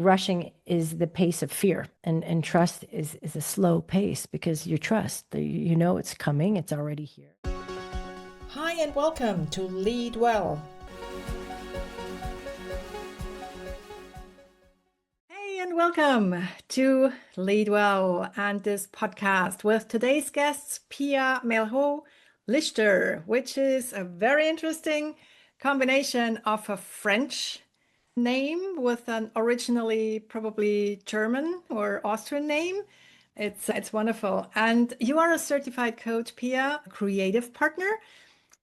Rushing is the pace of fear, and trust is a slow pace because you trust, you know it's coming, it's already here. Hi and welcome to Lead Well. Hey and welcome to Lead Well and this podcast with today's guests, Pia Mailhot-Leichter, which is a very interesting combination of a French name with an originally probably German or Austrian name. It's wonderful. And you are a certified coach, Pia, creative partner,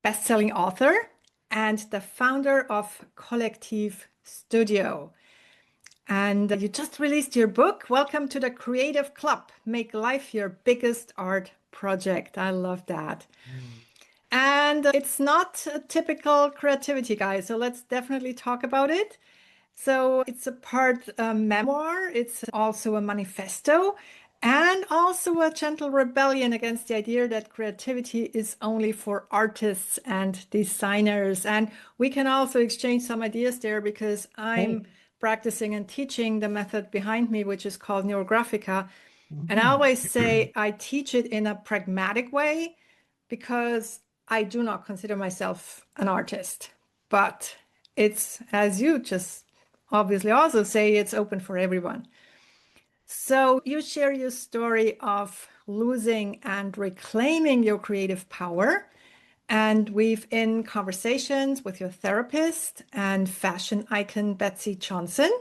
best-selling author, and the founder of Collective Studio. And you just released your book. Welcome to the Creative Club. Make life your biggest art project. I love that. And it's not a typical creativity guide, so let's definitely talk about it. So it's a part memoir, it's also a manifesto, and also a gentle rebellion against the idea that creativity is only for artists and designers. And we can also exchange some ideas there because I'm practicing and teaching the method behind me, which is called Neurographica. And I always say I teach it in a pragmatic way because I do not consider myself an artist, but it's, as you just obviously also say, it's open for everyone. So you share your story of losing and reclaiming your creative power. And we've in conversations with your therapist and fashion icon, Betsy Johnson.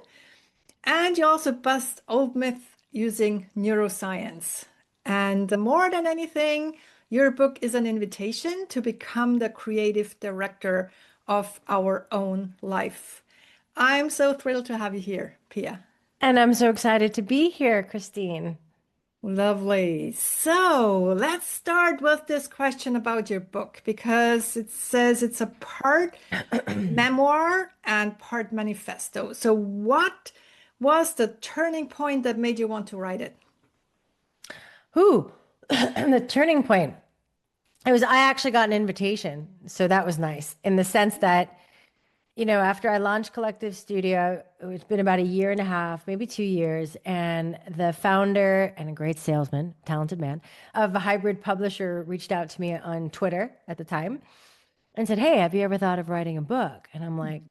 And you also bust old myth using neuroscience. And more than anything, your book is an invitation to become the creative director of our own life. I'm so thrilled to have you here, Pia. And I'm so excited to be here, Christine. Lovely. So let's start with this question about your book because it says it's a part memoir and part manifesto. So, what was the turning point that made you want to write it? Ooh, the turning point. I actually got an invitation. So that was nice in the sense that, after I launched Collective Studio, it's been about a year and a half, maybe 2 years. And the founder and a great salesman, talented man, of a hybrid publisher reached out to me on Twitter at the time and said, "Hey, have you ever thought of writing a book?" And I'm like,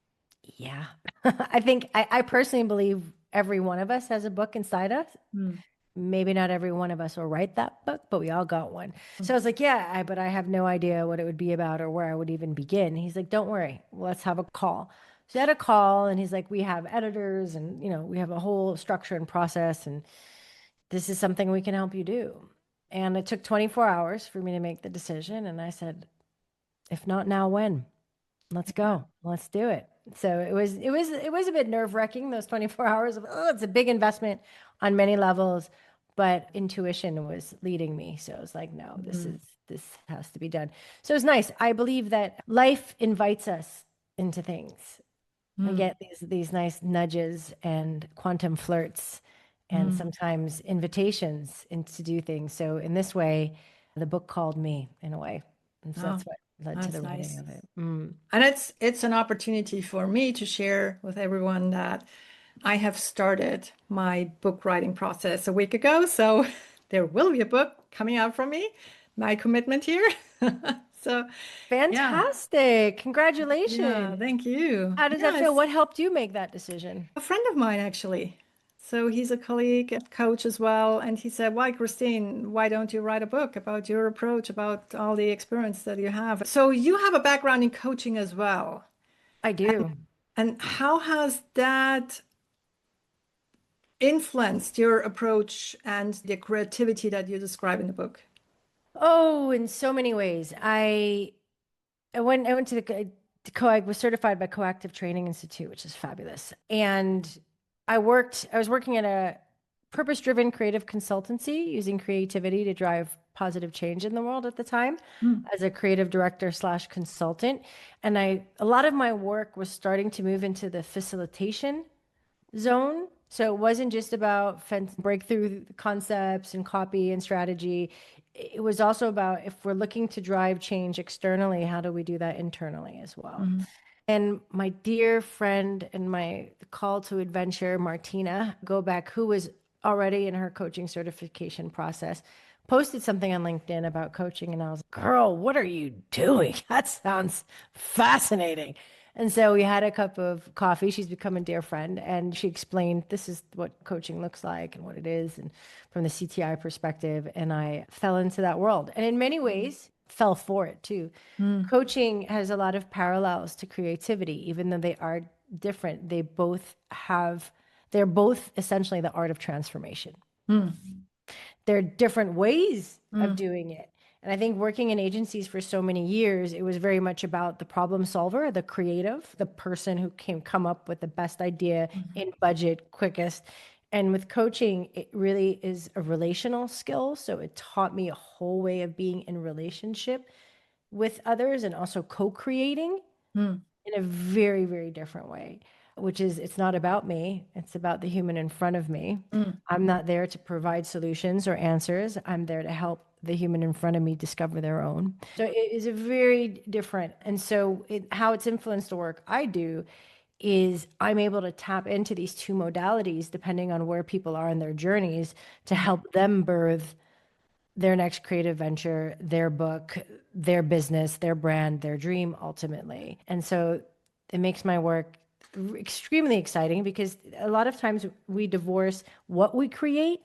yeah. I personally believe every one of us has a book inside us. Mm. Maybe not every one of us will write that book, but we all got one. So I was like, yeah, but I have no idea what it would be about or where I would even begin. He's like, don't worry, let's have a call. So I had a call and he's like, we have editors and, we have a whole structure and process and this is something we can help you do. And it took 24 hours for me to make the decision. And I said, if not now, when? Let's go. Let's do it. So it was a bit nerve-wracking, those 24 hours of, it's a big investment on many levels, but intuition was leading me. So I was like, no, this has to be done. So it's nice. I believe that life invites us into things. We get these nice nudges and quantum flirts and sometimes invitations to do things. So in this way, the book called me in a way. And so that's what led to the writing of it. And it's an opportunity for me to share with everyone that I have started my book writing process a week ago. So there will be a book coming out from me, my commitment here. So yeah. Fantastic. Yeah, Congratulations. thank you. How does that feel? Yes, What helped you make that decision? a friend of mine actually. So he's a colleague, a coach as well. And he said, why, Christine, why don't you write a book about your approach, about all the experience that you have? So you have a background in coaching as well. I do. And how has that influenced your approach and the creativity that you describe in the book? Oh, in so many ways. I went to I was certified by Coactive Training Institute, which is fabulous. And I was working at a purpose-driven creative consultancy using creativity to drive positive change in the world at the time as a creative director slash consultant. And a lot of my work was starting to move into the facilitation zone. So it wasn't just about breakthrough concepts and copy and strategy. It was also about if we're looking to drive change externally, how do we do that internally as well? And my dear friend and my call to adventure, Martina Gobeck, who was already in her coaching certification process, posted something on LinkedIn about coaching. And I was, girl, what are you doing? That sounds fascinating. And so we had a cup of coffee. She's become a dear friend. And she explained this is what coaching looks like and what it is, and from the CTI perspective. And I fell into that world. And in many ways, fell for it too. Mm, Coaching has a lot of parallels to creativity, even though they are different. They're both essentially the art of transformation. mm, There are different ways of mm, doing it. And I think working in agencies for so many years, it was very much about the problem solver, the creative, the person who can come up with the best idea mm, in budget, quickest. And with coaching, it really is a relational skill. So it taught me a whole way of being in relationship with others and also co-creating mm, in a very, very different way, which is it's not about me, it's about the human in front of me. mm, I'm not there to provide solutions or answers. I'm there to help the human in front of me discover their own. So it is a very different. And so how it's influenced the work I do is I'm able to tap into these two modalities depending on where people are in their journeys to mm, help them birth their next creative venture, their book, their business, their brand, their dream ultimately. And so it makes my work extremely exciting because a lot of times we divorce what we create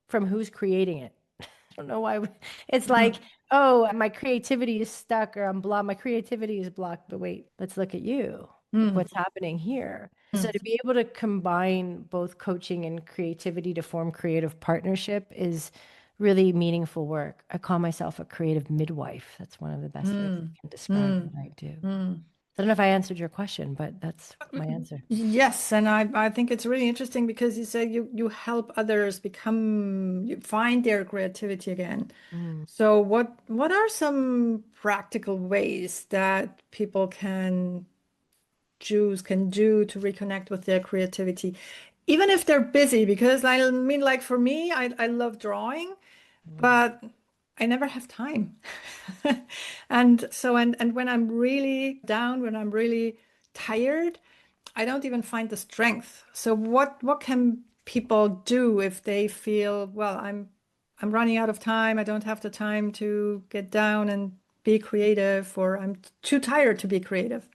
from who's creating it. I don't know why. It's like, mm, oh, my creativity is stuck or I'm blocked. My creativity is blocked. But wait, let's look at you. Like mm, what's happening here. So mm, to be able to combine both coaching and creativity to form creative partnership is really meaningful work. I call myself a creative midwife. That's one of the best ways I mm, can describe mm, what I do. mm. I don't know if I answered your question, but that's my answer. Yes, and I think it's really interesting because you said you help others you find their creativity again. Mm. So what are some practical ways that people can do to reconnect with their creativity, even if they're busy? Because I mean, like for me, I love drawing, Mm. but I never have time. And when I'm really down, when I'm really tired, I don't even find the strength. So what can people do if they feel, well, I'm running out of time, I don't have the time to get down and be creative, or I'm too tired to be creative?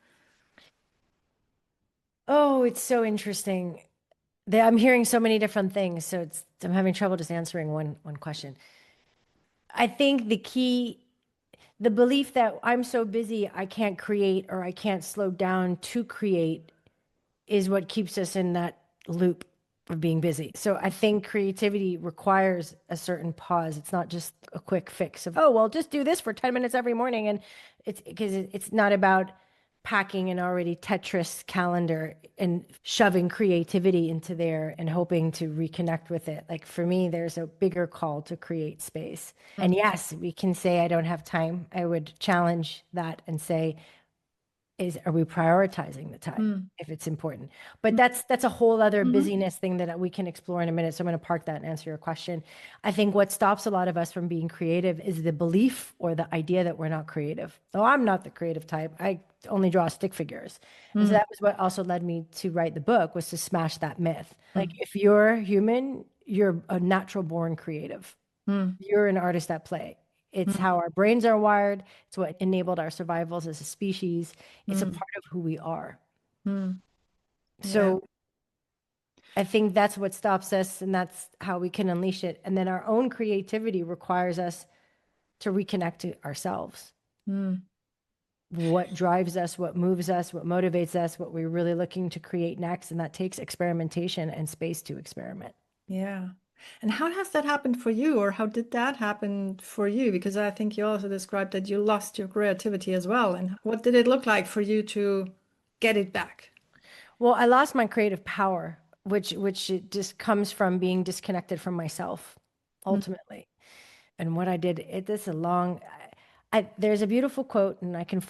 Oh, it's so interesting. I'm hearing so many different things, so I'm having trouble just answering one question. I think the belief that I'm so busy I can't create or I can't slow down to create is what keeps us in that loop of being busy. So I think creativity requires a certain pause. It's not just a quick fix of, oh, well, just do this for 10 minutes every morning. And it's because it's not about packing an already Tetris calendar and shoving creativity into there and hoping to reconnect with it. Like for me, there's a bigger call to create space. And yes, we can say, I don't have time. I would challenge that and say, are we prioritizing the time Mm, if it's important? But that's a whole other mm, busyness thing that we can explore in a minute. So I'm going to park that and answer your question. I think what stops a lot of us from being creative is the belief or the idea that we're not creative. Oh, I'm not the creative type. I only draw stick figures. And so mm, that was what also led me to write the book, was to smash that myth. Like mm, if you're human, you're a natural born creative. mm, You're an artist at play. It's mm, how our brains are wired. It's what enabled our survivals as a species. It's a mm, part of who we are. mm. Yeah. So I think that's what stops us, and that's how we can unleash it. And then our own creativity requires us to reconnect to ourselves. Mm, What drives us, what moves us, what motivates us, what we're really looking to create next. And that takes experimentation and space to experiment. yeah. And how has that happened for you, or how did that happen for you? Because I think you also described that you lost your creativity as well. And what did it look like for you to get it back? Well, I lost my creative power, which it just comes from being disconnected from myself, Mm, ultimately. And what I did, this is a long, there's a beautiful quote, and I can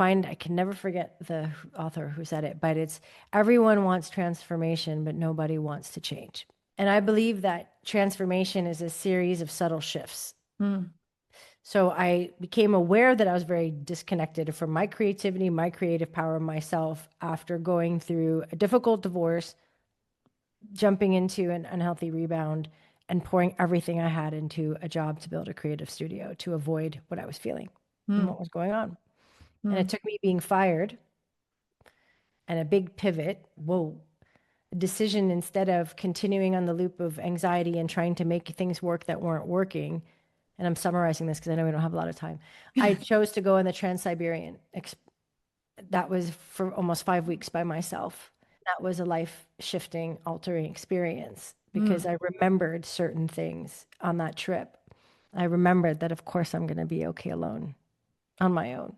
never forget the author who said it, but it's everyone wants transformation, but nobody wants to change. And I believe that transformation is a series of subtle shifts. mm, So I became aware that I was very disconnected from my creativity, my creative power, myself after going through a difficult divorce, jumping into an unhealthy rebound, and pouring everything I had into a job to build a creative studio to avoid what I was feeling and what was going on. And it took me being fired and a big pivot. Whoa. A decision instead of continuing on the loop of anxiety and trying to make things work that weren't working. And I'm summarizing this because I know we don't have a lot of time. I chose to go on the Trans-Siberian. That was for almost 5 weeks by myself. That was a life shifting, altering experience because I remembered certain things on that trip. I remembered that, of course, I'm going to be okay alone on my own.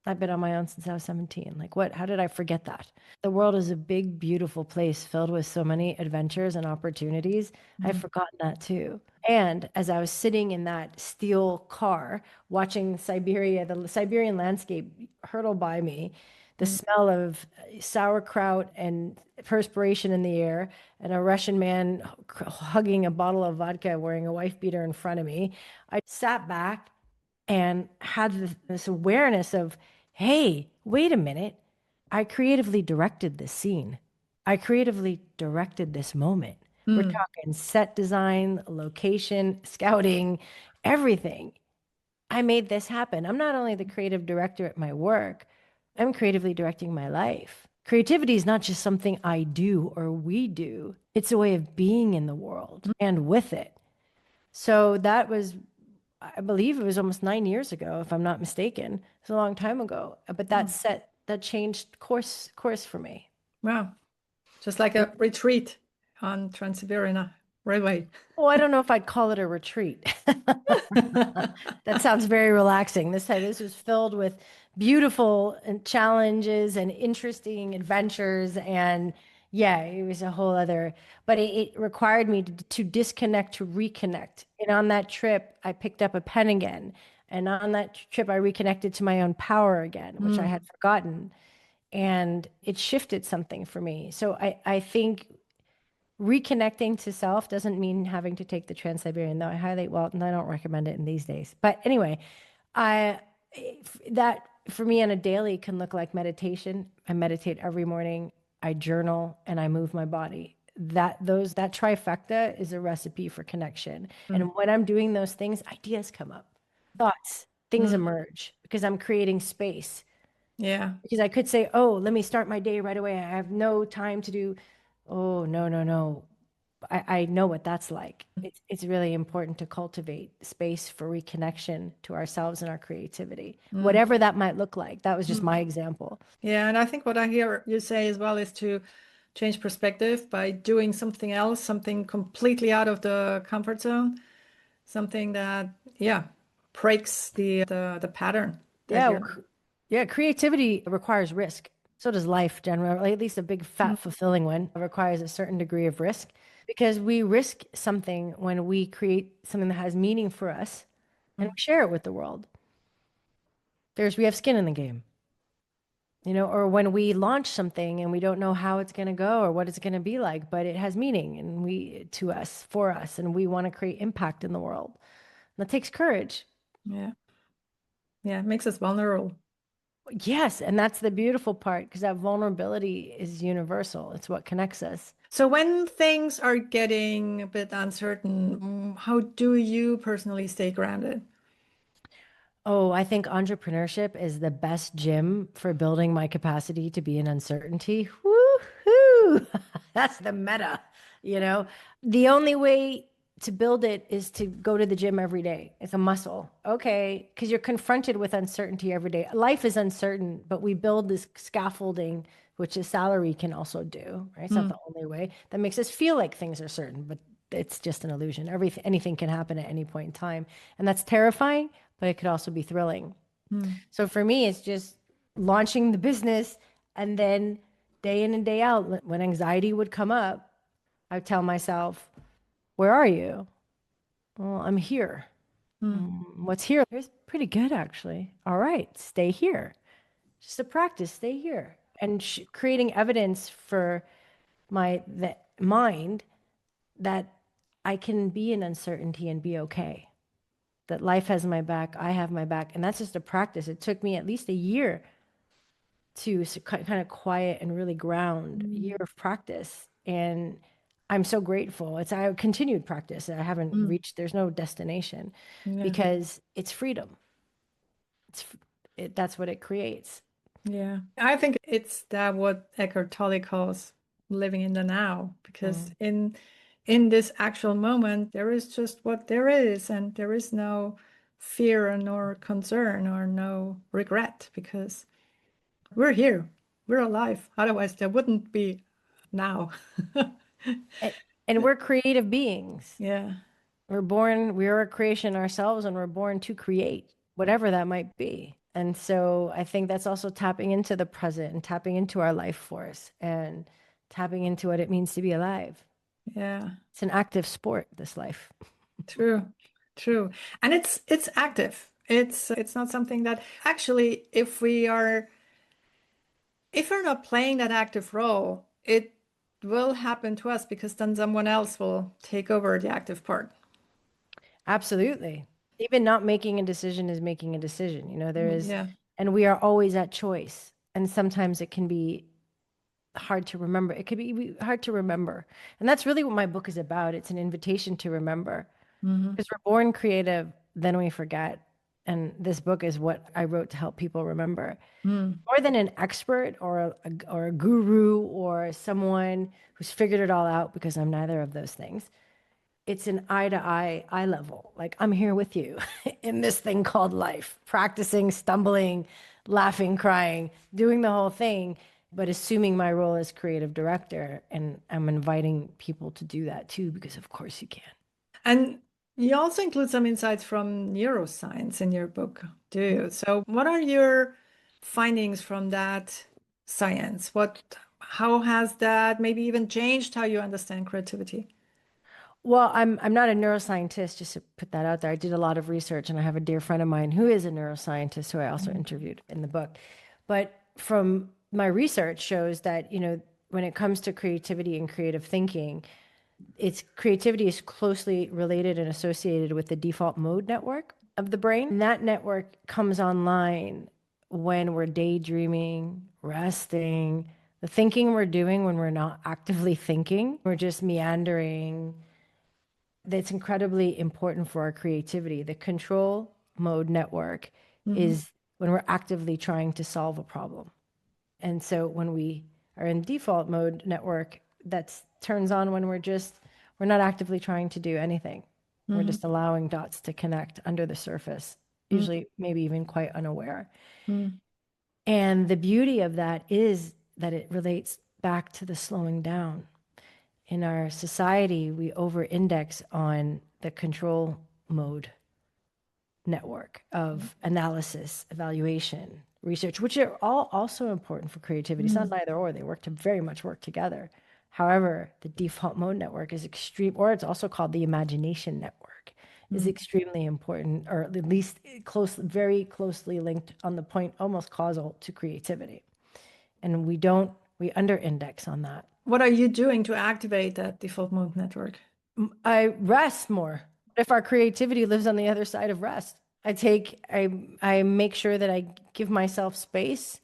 I've been on my own since I was 17. Like, what? How did I forget that? The world is a big, beautiful place filled with so many adventures and opportunities. I've forgotten that too. And as I was sitting in that steel car, watching Siberia, the Siberian landscape hurtle by me, the smell of sauerkraut and perspiration in the air, and a Russian man hugging a bottle of vodka wearing a wife beater in front of me, I sat back and had this awareness of, hey, wait a minute. I creatively directed this scene. I creatively directed this moment. We're talking set design, location, scouting, everything. I made this happen. I'm not only the creative director at my work, I'm creatively directing my life. Creativity is not just something I do or we do, it's a way of being in the world and with it. So that was, I believe it was almost 9 years ago, if I'm not mistaken. It's a long time ago, but that changed course for me. Wow. Just like a retreat on Trans-Siberian Railway. Oh, I don't know if I'd call it a retreat. That sounds very relaxing. This was filled with beautiful and challenges and interesting adventures. And yeah, it was a whole other, but it required me to disconnect, to reconnect. And on that trip, I picked up a pen again. And on that trip, I reconnected to my own power again, which I had forgotten. And it shifted something for me. So I think reconnecting to self doesn't mean having to take the Trans-Siberian, though I highly, well, and I don't recommend it in these days. But anyway, I that for me on a daily can look like meditation. I meditate every morning, I journal, and I move my body. That trifecta is a recipe for connection. And when I'm doing those things, ideas come up, thoughts, things emerge because I'm creating space. Yeah. Because I could say, oh, let me start my day right away. I have no time to do. Oh, no, no, no. I know what that's like. It's really important to cultivate space for reconnection to ourselves and our creativity, whatever that might look like. That was just my example. Yeah. And I think what I hear you say as well is to change perspective by doing something else, something completely out of the comfort zone, something that, yeah, breaks the pattern that Yeah, you're. yeah, creativity requires risk. So does life generally, at least a big, fat, fulfilling one requires a certain degree of risk because we risk something when we create something that has meaning for us and we share it with the world. We have skin in the game, or when we launch something and we don't know how it's going to go or what it's going to be like, but it has meaning and to us, for us, and we want to create impact in the world. And that takes courage. Yeah. Yeah. It makes us vulnerable. Yes, and that's the beautiful part because that vulnerability is universal. It's what connects us. So when things are getting a bit uncertain, how do you personally stay grounded? Oh, I think entrepreneurship is the best gym for building my capacity to be in uncertainty. Woohoo! That's the meta, you know? The only way to build it is to go to the gym every day. It's a muscle. Okay, because you're confronted with uncertainty every day. Life is uncertain, but we build this scaffolding, which a salary can also do, right? It's not the only way that makes us feel like things are certain, but it's just an illusion. Anything can happen at any point in time. And that's terrifying, but it could also be thrilling. So for me, it's just launching the business and then day in and day out, when anxiety would come up, I would tell myself, where are you? Well, I'm here. What's here? It's pretty good, actually. All right, stay here. Just a practice, stay here. And creating evidence for the mind that I can be in uncertainty and be okay. that life has my back, I have my back. And that's just a practice. It took me at least a year to kind of quiet and really ground, a year Mm. of practice. And I'm so grateful. It's a continued practice. I haven't Mm. reached, there's no destination Yeah. because it's freedom. That's what it creates. Yeah. I think it's that what Eckhart Tolle calls living in the now, because Mm. in this actual moment, there is just what there is, and there is no fear nor concern or no regret because we're here, we're alive. Otherwise, there wouldn't be now. And, and we're creative beings. Yeah. We're born, we're a creation ourselves, and we're born to create, whatever that might be. And so I think that's also tapping into the present and tapping into our life force and tapping into what it means to be alive. Yeah. It's an active sport, this life. True. True. And it's active. It's not something that actually if we're not playing that active role, it will happen to us because then someone else will take over the active part. Absolutely. Even not making a decision is making a decision. There is, Yeah. and we are always at choice. And sometimes it can be hard to remember. It could be hard to remember. And that's really what my book is about. It's an invitation to remember Hmm. because we're born creative, then we forget. And this book is what I wrote to help people remember. Mm. More than an expert or a guru or someone who's figured it all out, because I'm neither of those things. It's an eye level. Like I'm here with you in this thing called life, practicing, stumbling, laughing, crying, doing the whole thing, but assuming my role as creative director. And I'm inviting people to do that too, because of course you can. And you also include some insights from neuroscience in your book, do you? So what are your findings from that science? How has that maybe even changed how you understand creativity? Well, I'm not a neuroscientist, just to put that out there. I did a lot of research and I have a dear friend of mine who is a neuroscientist who I also interviewed in the book. But from my research shows that, when it comes to creativity and creative thinking, its creativity is closely related and associated with the default mode network of the brain. And that network comes online when we're daydreaming, resting, the thinking we're doing when we're not actively thinking, we're just meandering. That's incredibly important for our creativity. The control mode network Hmm. is when we're actively trying to solve a problem. And so when we are in default mode network, that turns on when we're not actively trying to do anything. We're Hmm. just allowing dots to connect under the surface, usually maybe even quite unaware. Hmm. And the beauty of that is that it relates back to the slowing down. In our society, we over index on the control mode network of analysis, evaluation, research, which are all also important for creativity. It's not Hmm. neither or, they very much work together. However, the default mode network is extreme, or it's also called the imagination network, is Hmm. extremely important, or at least very closely linked on the point, almost causal to creativity. And we under index on that. What are you doing to activate that default mode network? I rest more. If our creativity lives on the other side of rest, I make sure that I give myself space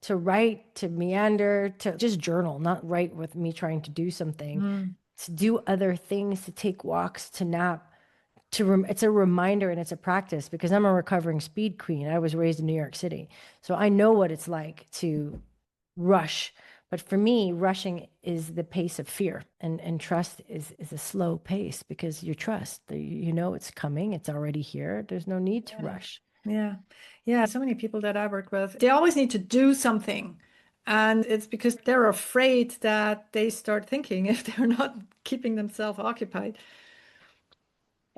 to write, to meander, to just journal, not write with me trying to do something, Mm. to do other things, to take walks, to nap. It's a reminder and it's a practice because I'm a recovering speed queen. I was raised in New York City, so I know what it's like to rush. But for me, rushing is the pace of fear, and trust is a slow pace because you trust. You know it's coming. It's already here. There's no need to Yeah. rush. Yeah. Yeah. So many people that I work with, they always need to do something. And it's because they're afraid that they start thinking if they're not keeping themselves occupied.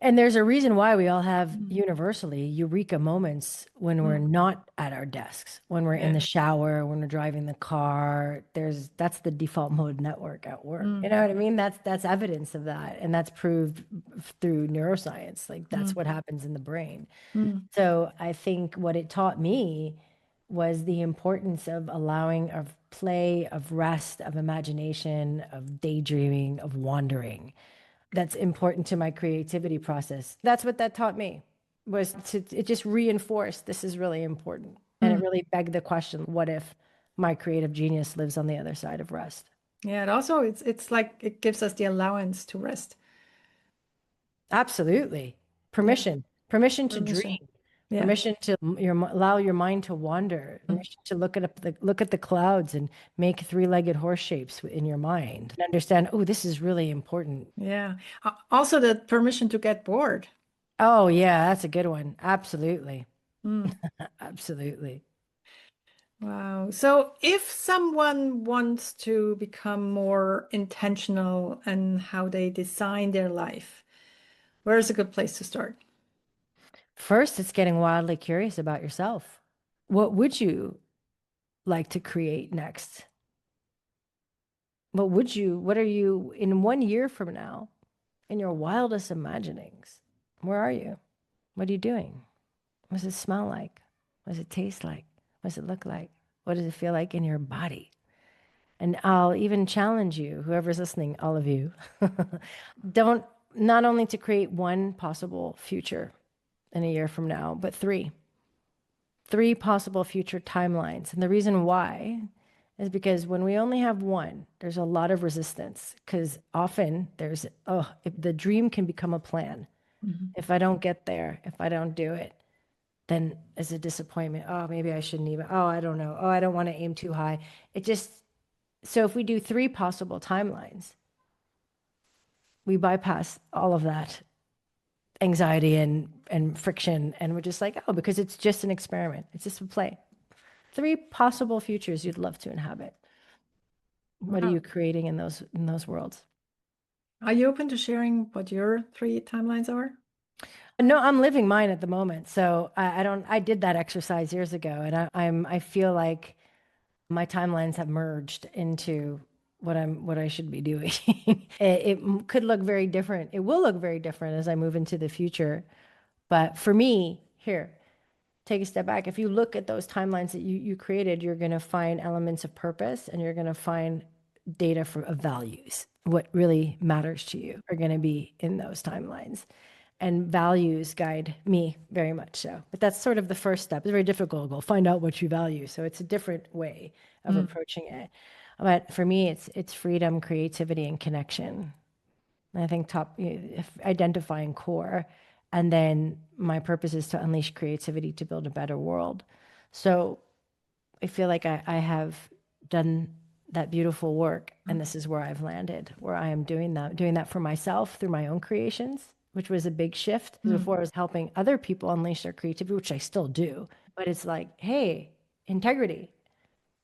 And there's a reason why we all have Mm. universally eureka moments when we're Mm. not at our desks, when we're in Yeah. the shower, when we're driving the car. That's the default mode network at work. You Mm. know what I mean? That's evidence of that, and that's proved through neuroscience. Like that's Mm. what happens in the brain. Mm. So I think what it taught me was the importance of allowing of play, of rest, of imagination, of daydreaming, of wandering. That's important to my creativity process. That's what that taught me. was to, it just reinforced this is really important. And it really begged the question, what if my creative genius lives on the other side of rest? Yeah, and also it's like it gives us the allowance to rest. Absolutely. Yeah, Permission to permission. dream, Yeah. permission to allow your mind to wander, permission to look at the clouds and make three-legged horse shapes in your mind and understand, oh, this is really important. Yeah. Also the permission to get bored. Oh, yeah, that's a good one. Absolutely. Mm. Absolutely. Wow. So if someone wants to become more intentional in how they design their life, where is a good place to start? First, it's getting wildly curious about yourself. What would you like to create next? What are you in 1 year from now, in your wildest imaginings? Where are you? What are you doing? What does it smell like? What does it taste like? What does it look like? What does it feel like in your body? And I'll even challenge you, whoever's listening, all of you, don't not only to create one possible future in 1 year from now, but three possible future timelines. And the reason why is because when we only have one, there's a lot of resistance because often there's, if the dream can become a plan. If I don't get there, if I don't do it, then it's a disappointment. Oh, maybe I shouldn't even. Oh, I don't know. Oh, I don't want to aim too high. So if we do three possible timelines, we bypass all of that anxiety and friction. And we're just like, oh, because it's just an experiment. It's just a play. Three possible futures you'd love to inhabit. What are Wow. you creating in those worlds? Are you open to sharing what your 3 timelines are? No, I'm living mine at the moment. So I don't. I did that exercise years ago, and I feel like my timelines have merged into what I should be doing. It could look very different. It will look very different as I move into the future. But for me, here, take a step back. If you look at those timelines that you created, you're going to find elements of purpose and you're going to find data of values. What really matters to you are going to be in those timelines. And values guide me very much so. But that's sort of the first step. It's very difficult. Go find out what you value. So it's a different way of approaching it. But for me, it's freedom, creativity, and connection. And I think identifying core. And then my purpose is to unleash creativity to build a better world. So I feel like I have done that beautiful work, and this is where I've landed, where I am doing that for myself through my own creations, which was a big shift. Before I was helping other people unleash their creativity, which I still do. But it's like, hey, integrity.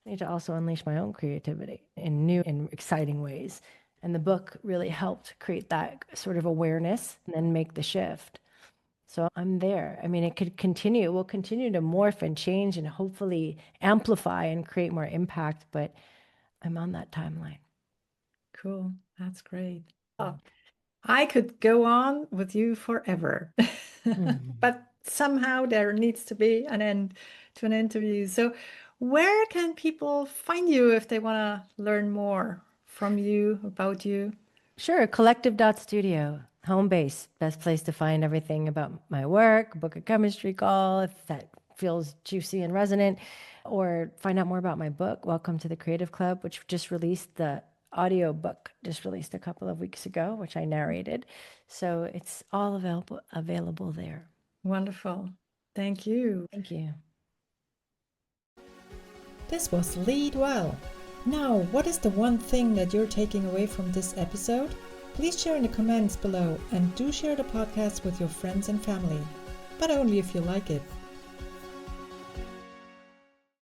I need to also unleash my own creativity in new and exciting ways. And the book really helped create that sort of awareness and then make the shift. So I'm there. I mean, it will continue to morph and change and hopefully amplify and create more impact, but I'm on that timeline. Cool. That's great. Oh, I could go on with you forever, but somehow there needs to be an end to an interview. So where can people find you if they want to learn more from you, about you? Sure, collective.studio, home base, best place to find everything about my work, book a chemistry call if that feels juicy and resonant, or find out more about my book, Welcome to the Creative Club, which just released the audio book, just released a couple of weeks ago, which I narrated. So it's all available there. Wonderful. Thank you. Thank you. This was Lead Well. Now, what is the one thing that you're taking away from this episode? Please share in the comments below and do share the podcast with your friends and family, but only if you like it.